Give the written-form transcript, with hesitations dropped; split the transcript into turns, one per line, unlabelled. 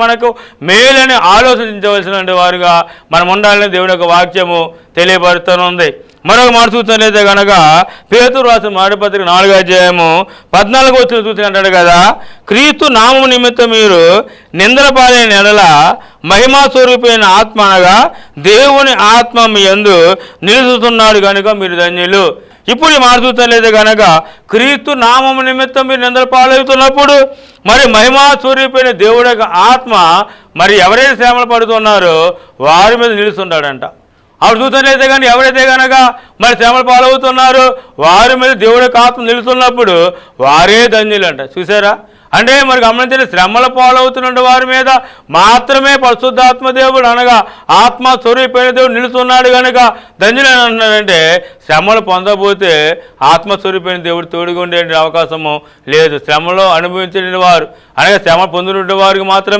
మనకు మేలని ఆలోచించవలసిన వారుగా మనం ఉండాలని దేవుని యొక్క వాక్యము తెలియబడుతుంది. మరొక మాట చూసినట్లయితే కనుక పేతురు రాసిన మొదటి పత్రిక 4వ అధ్యాయము 14వ వచనం చూసి అంటాడు కదా, క్రీస్తు నామము నిమిత్తం మీరు నిందల పాలైన ఎడల మహిమా స్వరూపైన ఆత్మ అనగా దేవుని ఆత్మ మీ యందు నిలుస్తున్నాడు కనుక మీరు ధన్యులు. ఇప్పుడు మాట చూసినట్లయితే కనుక క్రీస్తు నామము నిమిత్తం మీరు నిందల పాలవుతున్నప్పుడు మరి మహిమా స్వరూపైన దేవుడి యొక్క ఆత్మ మరి ఎవరైతే శ్రమలు పడుతున్నారో వారి మీద నిలుస్తున్నాడంట. అప్పుడు చూసినట్లయితే కానీ ఎవరైతే కనుక మరి శ్రమలు పాలవుతున్నారో వారి మీద దేవుడి యొక్క ఆత్మ నిలుస్తున్నప్పుడు వారే ధన్యులంట. చూసారా? అంటే మరి గమనించండి, శ్రమల పాలవుతున్న వారి మీద మాత్రమే పరిశుద్ధాత్మ దేవుడు అనగా ఆత్మ స్వరూపైన దేవుడు నిలుస్తున్నాడు కనుక ధన్యులని అంటున్నాడంటే, శ్రమలు పొందబోతే ఆత్మస్వరూపైన దేవుడు తోడుగా ఉండే అవకాశము లేదు. శ్రమలో అనుభవించిన వారు అనగా శ్రమ పొందిన వారికి మాత్రమే